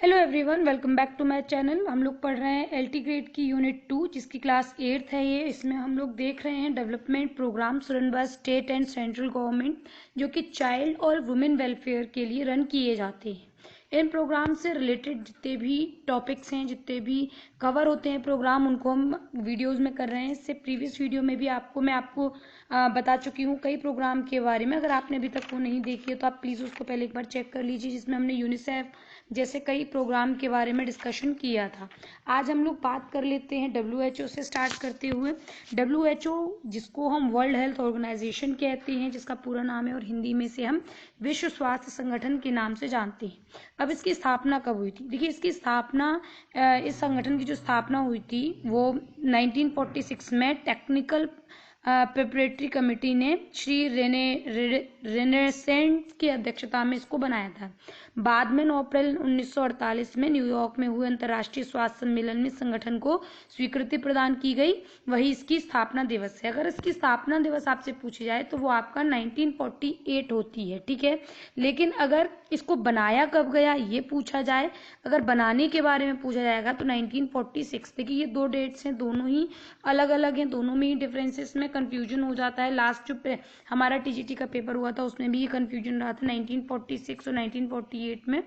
Hello everyone, welcome back to my channel. हम लोग पढ़ रहे हैं एलटी ग्रेड की यूनिट 2 जिसकी क्लास 8th है। ये इसमें हम लोग देख रहे हैं development programmes run by state and central government जो कि चाइल्ड और वुमेन वेलफेयर के लिए रन किए जाते हैं। इन प्रोग्राम से रिलेटेड जितने भी टॉपिक्स हैं, जितने भी कवर होते हैं प्रोग्राम, उनको हम वीडियोस में कर रहे हैं। इससे प्रीवियस वीडियो में भी मैं आपको बता चुकी हूँ कई प्रोग्राम के बारे में। अगर आपने अभी तक वो नहीं देखी है तो आप प्लीज़ उसको पहले एक बार चेक कर लीजिए, जिसमें हमने यूनिसेफ जैसे कई प्रोग्राम के बारे में डिस्कशन किया था। आज हम लोग बात कर लेते हैं WHO से स्टार्ट करते हुए। WHO जिसको हम वर्ल्ड हेल्थ ऑर्गेनाइजेशन कहते हैं, जिसका पूरा नाम है, और हिंदी में से हम विश्व स्वास्थ्य संगठन के नाम से जानते हैं। अब इसकी स्थापना कब हुई थी? देखिए, इसकी स्थापना इस संगठन की जो स्थापना हुई थी वो 1946 में टेक्निकल प्रिपरेटरी कमेटी ने श्री रेनेसेंट की अध्यक्षता में इसको बनाया था। बाद में 9 अप्रैल 1948 में न्यूयॉर्क में हुए अंतर्राष्ट्रीय स्वास्थ्य सम्मेलन में संगठन को स्वीकृति प्रदान की गई। वही इसकी स्थापना दिवस है। अगर इसकी स्थापना दिवस आपसे पूछी जाए तो वो आपका 1948 होती है, ठीक है। लेकिन अगर इसको बनाया कब गया ये पूछा जाए, अगर बनाने के बारे में पूछा जाएगा तो 1946। देखिए, ये दो डेट्स हैं, दोनों ही अलग अलग हैं, दोनों में ही डिफरेंसेस में कंफ्यूजन हो जाता है। लास्ट जो हमारा टीजीटी का पेपर हुआ था उसमें भी ये कंफ्यूजन रहा था 1946 और 1948 में।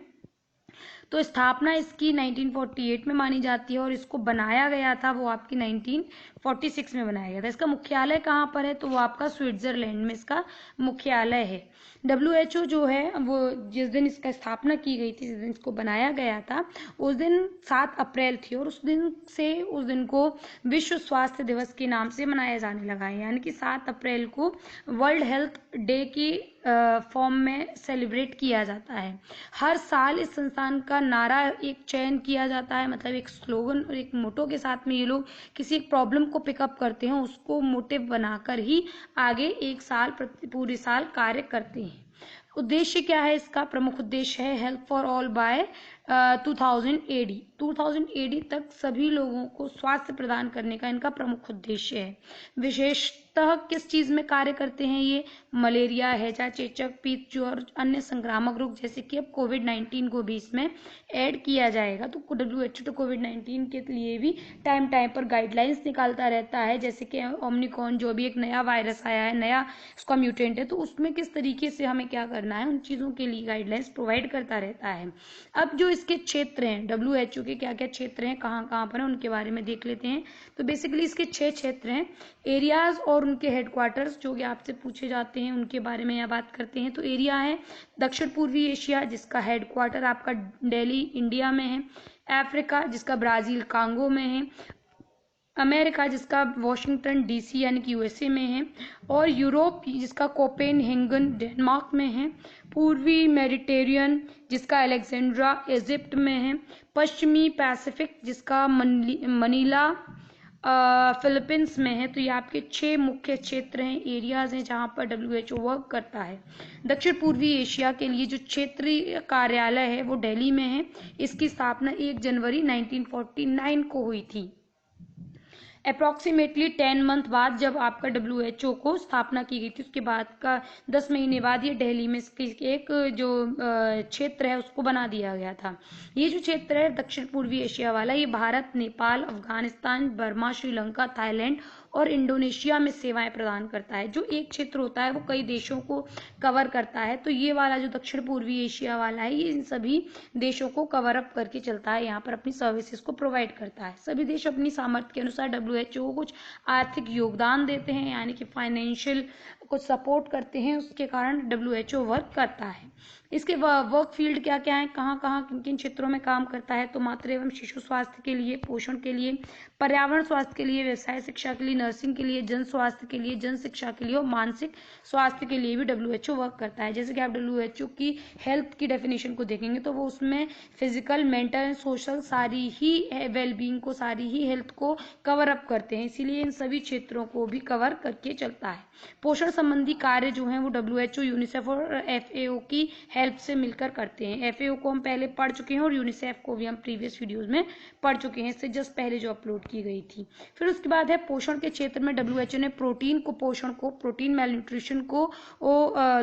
तो स्थापना इसकी 1948 में मानी जाती है और इसको बनाया गया था वो आपकी 1946 में बनाया गया था। इसका मुख्यालय कहाँ पर है? तो वो आपका स्विट्जरलैंड में इसका मुख्यालय है। WHO जो है वो जिस दिन इसका स्थापना की गई थी, जिस दिन इसको बनाया गया था, उस दिन 7 अप्रैल थी और उस दिन को विश्व स्वास्थ्य दिवस के नाम से मनाया जाने लगा है। यानी कि 7 अप्रैल को वर्ल्ड हेल्थ डे की फॉर्म में सेलिब्रेट किया जाता है। हर साल इस संस्थान का नारा एक चयन किया जाता है, मतलब एक स्लोगन और एक मोटो के साथ में ये लोग किसी एक प्रॉब्लम को पिकअप करते हैं, उसको मोटिव बनाकर ही आगे एक साल पूरे साल कार्य करते हैं। उद्देश्य क्या है? इसका प्रमुख उद्देश्य है health for all by 2000 AD। 2000 AD तक सभी लोगों को स्वास्थ्य प्रदान करने का इनका प्रमुख उद्देश्य है। विशेषतः किस चीज में कार्य करते हैं ये? मलेरिया है, चाहे चेचक, पीत ज्वर और अन्य संक्रामक रोग, जैसे कि अब कोविड-19 को भी इसमें ऐड किया जाएगा। तो WHO तो कोविड-19 के लिए भी टाइम टाइम पर गाइडलाइंस निकालता रहता है, जैसे कि ओमिक्रॉन जो भी एक नया वायरस आया है, नया उसका म्यूटेंट है, तो उसमें किस तरीके से हमें क्या करना है, उन चीजों के लिए गाइडलाइंस प्रोवाइड करता रहता है। अब जो इसके क्षेत्र हैं, WHO के क्या क्या क्षेत्र हैं, कहाँ कहाँ पर है, उनके बारे में देख लेते हैं। तो बेसिकली इसके 6 क्षेत्र हैं। एरियाज और उनके हेडक्वार्टर्स जो कि आपसे पूछे जाते हैं उनके बारे में यहाँ बात करते हैं। तो एरिया है दक्षिण पूर्वी एशिया, जिसका हेडक्वार्टर आपका दिल्ली इंडिया में है। अफ्रीका, जिसका ब्राजील कांगो में है। अमेरिका, जिसका वॉशिंगटन DC यानी कि USA में है। और यूरोप, जिसका कोपेनहेगन डेनमार्क में है। पूर्वी मेडिटेरियन, जिसका अलेक्जेंड्रा इजिप्ट में है। पश्चिमी पैसिफिक, जिसका मनीला फिलीपींस में है। तो ये आपके 6 मुख्य क्षेत्र हैं, एरियाज हैं, जहां पर WHO वर्क करता है। दक्षिण पूर्वी एशिया के लिए जो क्षेत्रीय कार्यालय है वो दिल्ली में है। इसकी स्थापना 1 जनवरी 1949 को हुई थी। अप्रॉक्सीमेटली 10 मंथ बाद जब आपका WHO को स्थापना की गई थी, उसके बाद का 10 महीने बाद ये दिल्ली में एक जो क्षेत्र है उसको बना दिया गया था। ये जो क्षेत्र है दक्षिण पूर्वी एशिया वाला, ये भारत, नेपाल, अफगानिस्तान, बर्मा, श्रीलंका, थाईलैंड और इंडोनेशिया में सेवाएं प्रदान करता है। जो एक क्षेत्र होता है वो कई देशों को कवर करता है, तो ये वाला जो दक्षिण पूर्वी एशिया वाला है ये इन सभी देशों को कवर अप करके चलता है, यहाँ पर अपनी सर्विसेज को प्रोवाइड करता है। सभी देश अपनी सामर्थ्य के अनुसार WHO को कुछ आर्थिक योगदान देते हैं, यानी कि फाइनेंशियल कुछ सपोर्ट करते हैं, उसके कारण WHO वर्क करता है। इसके वर्क फील्ड क्या क्या है, कहाँ कहाँ किन किन क्षेत्रों में काम करता है? तो मातृ एवं शिशु स्वास्थ्य के लिए, पोषण के लिए, पर्यावरण स्वास्थ्य के लिए, व्यवसाय शिक्षा के लिए, नर्सिंग के लिए, जन स्वास्थ्य के लिए, जन शिक्षा के लिए और मानसिक स्वास्थ्य के लिए भी WHO वर्क करता है। जैसे कि आप WHO की हेल्थ की डेफिनेशन को देखेंगे तो वो उसमें फिजिकल, मेंटल एंड सोशल सारी ही वेलबींग को, सारी ही हेल्थ को कवर अप करते हैं, इसीलिए इन सभी क्षेत्रों को भी कवर करके चलता है। पोषण संबंधी कार्य जो है वो WHO, यूनिसेफ और FAO की हेल्प से मिलकर करते हैं। FAO को हम पहले पढ़ चुके हैं और यूनिसेफ को भी हम प्रीवियस वीडियोस में पढ़ चुके हैं, इससे जस्ट पहले जो अपलोड की गई थी। फिर उसके बाद है पोषण के क्षेत्र में WHO ने प्रोटीन मेल न्यूट्रिशन को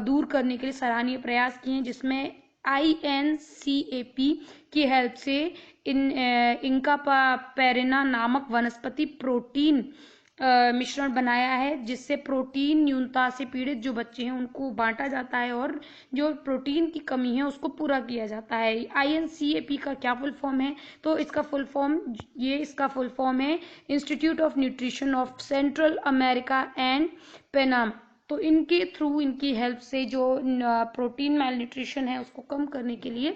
दूर करने के लिए सराहनीय प्रयास किए हैं, जिसमें INCAP की हेल्प से इंका पेरेना नामक वनस्पति प्रोटीन मिश्रण बनाया है, जिससे प्रोटीन न्यूनता से पीड़ित जो बच्चे हैं उनको बांटा जाता है और जो प्रोटीन की कमी है उसको पूरा किया जाता है। INCAP का क्या फुल फॉर्म है? तो इसका फुल फॉर्म है institute of nutrition of central America and Panama. तो इनके थ्रू, इनकी हेल्प से जो प्रोटीन मेल न्यूट्रिशन है उसको कम करने के लिए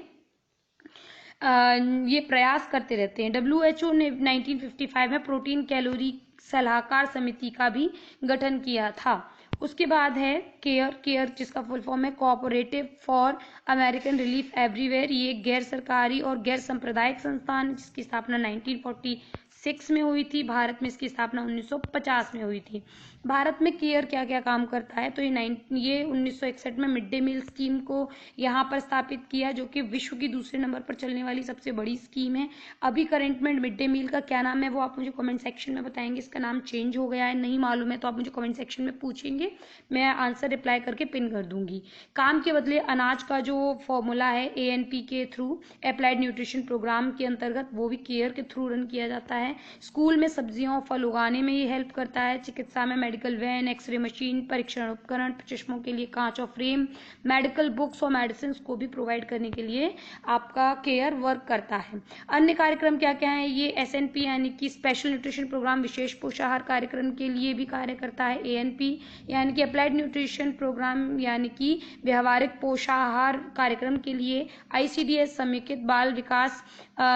ये प्रयास करते रहते हैं। WHO ने 1955 में प्रोटीन कैलोरी सलाहकार समिति का भी गठन किया था। उसके बाद है केयर जिसका फुल फॉर्म है cooperative for American relief everywhere. ये गैर सरकारी और गैर सांप्रदायिक संस्थान जिसकी स्थापना 1946 में हुई थी। भारत में इसकी स्थापना 1950 में हुई थी। भारत में केयर क्या क्या काम करता है? तो ये 1961 में मिड डे मील स्कीम को यहाँ पर स्थापित किया, जो कि विश्व की दूसरे नंबर पर चलने वाली सबसे बड़ी स्कीम है। अभी करंट में मिड डे मील का क्या नाम है वो आप मुझे कमेंट सेक्शन में बताएंगे। इसका नाम चेंज हो गया है, नहीं मालूम है तो आप मुझे कमेंट सेक्शन में पूछेंगे, मैं आंसर रिप्लाई करके पिन कर दूंगी। काम के बदले अनाज का जो फॉर्मूला है ANP के थ्रू, अप्लाइड न्यूट्रिशन प्रोग्राम के अंतर्गत, वो भी केयर के थ्रू रन किया जाता है। स्कूल में सब्जियां और फल उगाने में ये हेल्प करता है। चिकित्सा में मेडिकल वैन, एक्सरे मशीन, परीक्षण उपकरण, चश्मों के लिए कांच और फ्रेम, मेडिकल बुक्स और मेडिसिन को भी प्रोवाइड करने के लिए आपका केयर वर्क करता है। अन्य कार्यक्रम क्या क्या है? ये SNP यानी कि स्पेशल न्यूट्रिशन प्रोग्राम, विशेष पोषाहार कार्यक्रम के लिए भी कार्य करता है। ANP यानी कि अप्लाइड न्यूट्रिशन प्रोग्राम यानी कि व्यवहारिक पोषाहार कार्यक्रम के लिए। ICDS समेकित बाल विकास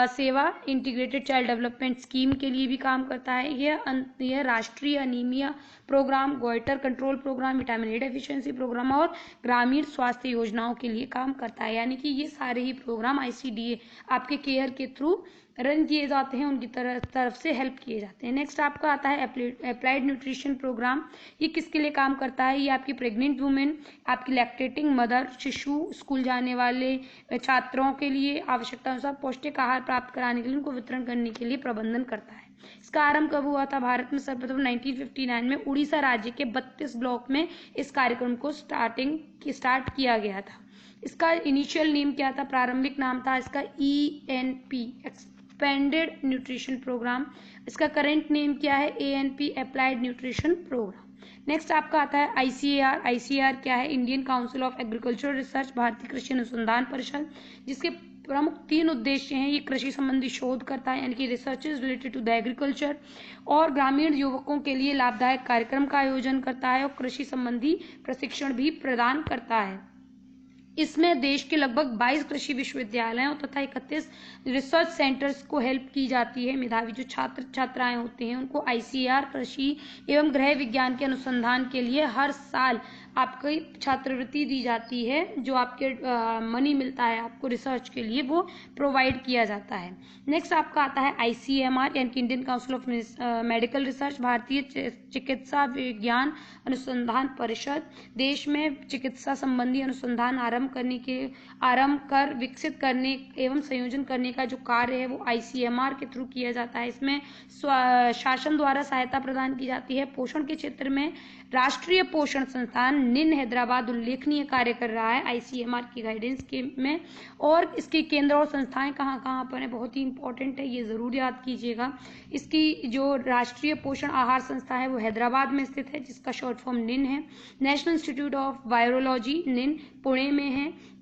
सेवा, इंटीग्रेटेड चाइल्ड डेवलपमेंट स्कीम के लिए भी काम करता है। यह राष्ट्रीय anaemia programme, goitre control programme, vitamin A deficiency programme और ग्रामीण स्वास्थ्य योजनाओं के लिए काम करता है। यानी कि ये सारे ही प्रोग्राम ICDA आपके केयर के थ्रू रन किए जाते हैं, उनकी तरफ से हेल्प किए जाते हैं। नेक्स्ट आपका आता है अप्लाइड न्यूट्रिशन प्रोग्राम। ये किसके लिए काम करता है? ये आपकी प्रेग्नेंट वुमेन, आपकी लैक्टेटिंग मदर, शिशु, स्कूल जाने वाले छात्रों के लिए आवश्यकता अनुसार पौष्टिक आहार प्राप्त कराने के लिए, उनको वितरण करने के लिए प्रबंधन करता है। इसका आरंभ कब हुआ था? भारत में सर्वप्रथम 1959 में उड़ीसा राज्य के 32 ब्लॉक में इस कार्यक्रम को स्टार्ट किया गया था। इसका इनिशियल नेम क्या था? प्रारंभिक नाम था इसका ENP, एक्सपेंडेड न्यूट्रिशन प्रोग्राम। इसका करंट नेम क्या है? ANP, applied nutrition programme. Next आपका आता है ICAR। ICAR क्या है? Indian council of agricultural research, भारतीय कृषि अनुसंधान परिषद, जिसके प्रमुख 3 उद्देश्य हैं। ये कृषि संबंधी शोध करता है यानी कि research is related to the agriculture, और ग्रामीण युवकों के लिए लाभदायक कार्यक्रम का आयोजन करता है और कृषि संबंधी प्रशिक्षण भी प्रदान करता है। इसमें देश के लगभग 22 कृषि विश्वविद्यालयों तथा 31 रिसर्च सेंटर्स को हेल्प की जाती है। मेधावी जो छात्र छात्राएं होते हैं उनको ICAR कृषि एवं गृह विज्ञान के अनुसंधान के लिए हर साल आपकी छात्रवृत्ति दी जाती है, जो आपके मनी मिलता है आपको रिसर्च के लिए, वो प्रोवाइड किया जाता है। नेक्स्ट आपका आता है ICMR यानी कि Indian council of medical research, भारतीय चिकित्सा विज्ञान अनुसंधान परिषद। देश में चिकित्सा संबंधी अनुसंधान आरंभ कर विकसित करने एवं संयोजन करने का जो कार्य है वो ICMR के थ्रू किया जाता है। इसमें शासन द्वारा सहायता प्रदान की जाती है। पोषण के क्षेत्र में राष्ट्रीय पोषण संस्थान NIN हैदराबाद उल्लेखनीय कार्य कर रहा है ICMR की गाइडेंस में। और इसके केंद्र और संस्थाएं कहाँ कहाँ पर है, बहुत ही इंपॉर्टेंट है, ये जरूर याद कीजिएगा। इसकी जो राष्ट्रीय पोषण आहार संस्था है वो हैदराबाद में स्थित है, जिसका शॉर्ट फॉर्म NIN है। National institute of virology NIN Pune में है।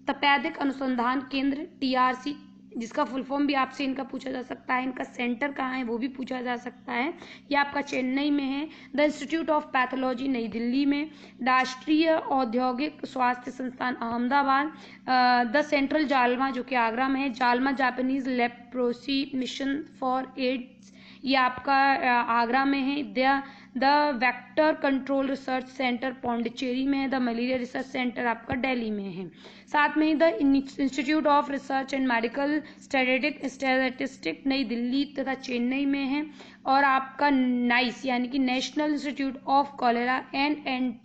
तपेदिक अनुसंधान केंद्र TRC, जिसका फुल फॉर्म भी आपसे इनका पूछा जा सकता है, इनका सेंटर कहाँ है वो भी पूछा जा सकता है, ये आपका चेन्नई में है। द इंस्टीट्यूट ऑफ पैथोलॉजी नई दिल्ली में। राष्ट्रीय औद्योगिक स्वास्थ्य संस्थान अहमदाबाद। द सेंट्रल जालमा जो कि आगरा में है। JALMA Japanese leprosy mission for AIDS, ये आपका आगरा में है। The vector control research centre Pondicherry में है। द मलेरिया रिसर्च सेंटर आपका दिल्ली में है। साथ में ही the institute of research and medical statistic New Delhi तथा चेन्नई में है। और आपका नाइस यानी कि national institute of cholera and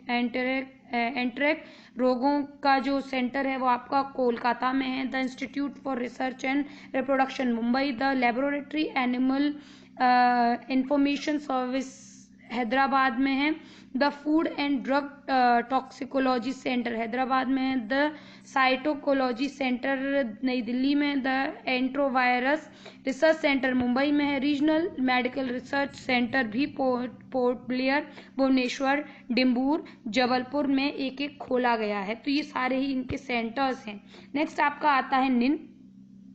enteric रोगों का जो सेंटर है वो आपका कोलकाता में है। The institute for research and reproduction Mumbai. The laboratory animal information service Hyderabad में है। The food and drug toxicology centre Hyderabad में है। द साइटोकोलॉजी सेंटर नई दिल्ली में। द एंट्रोवायरस रिसर्च सेंटर मुंबई में है। रीजनल मेडिकल रिसर्च सेंटर भी पोर्ट ब्लेयर, भुवनेश्वर, डिम्बूर, जबलपुर में एक एक खोला गया है। तो ये सारे ही इनके सेंटर्स हैं। नेक्स्ट आपका आता है निन,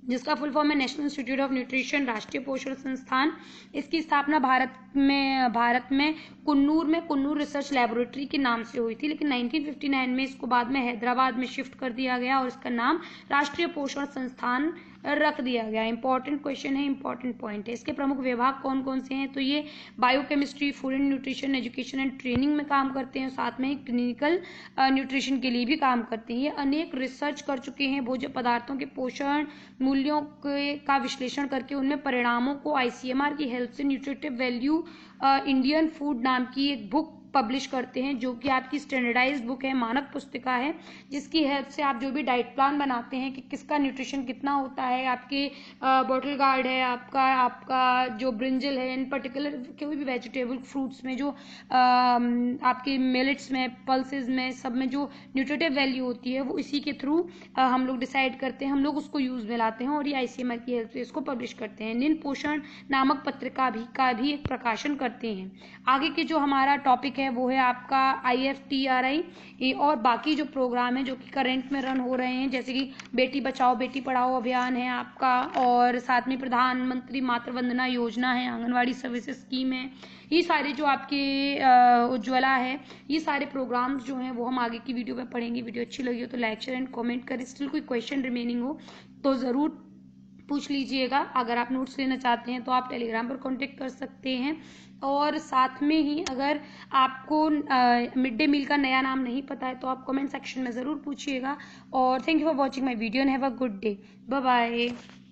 जिसका फुल फॉर्म है नेशनल इंस्टीट्यूट ऑफ न्यूट्रिशन, राष्ट्रीय पोषण संस्थान। इसकी स्थापना भारत में कुन्नूर रिसर्च लेबोरेटरी के नाम से हुई थी, लेकिन 1959 में इसको बाद में हैदराबाद में शिफ्ट कर दिया गया और इसका नाम राष्ट्रीय पोषण संस्थान रख दिया गया। इंपॉर्टेंट क्वेश्चन है, इंपॉर्टेंट पॉइंट है। इसके प्रमुख विभाग कौन कौन से हैं? तो ये biochemistry, food and nutrition, education and training में काम करते हैं, साथ में क्लिनिकल न्यूट्रिशन के लिए भी काम करते हैं। ये अनेक रिसर्च कर चुके हैं भोज्य पदार्थों के पोषण मूल्यों का विश्लेषण करके उनमें परिणामों को ICMR की हेल्प से न्यूट्रिटिव वैल्यू इंडियन फूड नाम की एक बुक पब्लिश करते हैं, जो कि आपकी स्टैंडर्डाइज्ड बुक है, मानक पुस्तिका है, जिसकी हेल्प से आप जो भी डाइट प्लान बनाते हैं कि किसका न्यूट्रिशन कितना होता है। आपके बॉटल गार्ड है, आपका जो ब्रिंजल है, इन पर्टिकुलर कोई भी वेजिटेबल फ्रूट्स में जो आपके मिलेट्स में, पल्सेस में, सब में जो न्यूट्रिटिव वैल्यू होती है वो इसी के थ्रू हम लोग डिसाइड करते हैं, हम लोग उसको यूज में लाते हैं और ये ICMR की हेल्प से इसको पब्लिश करते हैं। निन पोषण नामक पत्रिका का भी एक प्रकाशन करते हैं। आगे के जो हमारा टॉपिक है वो है आपका IFTRI और बाकी जो प्रोग्राम है जो कि करंट में रन हो रहे हैं, जैसे कि बेटी बचाओ बेटी पढ़ाओ अभियान है आपका, और साथ में प्रधानमंत्री मातृ वंदना योजना है, आंगनवाड़ी सर्विसेज स्कीम है। ये सारे जो आपके उज्ज्वला है, ये सारे प्रोग्राम्स जो हैं वो हम आगे की वीडियो में पढ़ेंगे। वीडियो अच्छी लगी हो तो लाइक शेयर एंड कमेंट करें। स्टिल कोई क्वेश्चन रिमेनिंग हो तो ज़रूर पूछ लीजिएगा। अगर आप नोट्स लेना चाहते हैं तो आप टेलीग्राम पर कांटेक्ट कर सकते हैं। और साथ में ही अगर आपको मिड डे मील का नया नाम नहीं पता है तो आप कमेंट सेक्शन में ज़रूर पूछिएगा। और thank you for watching my video and have a good day. Bye bye.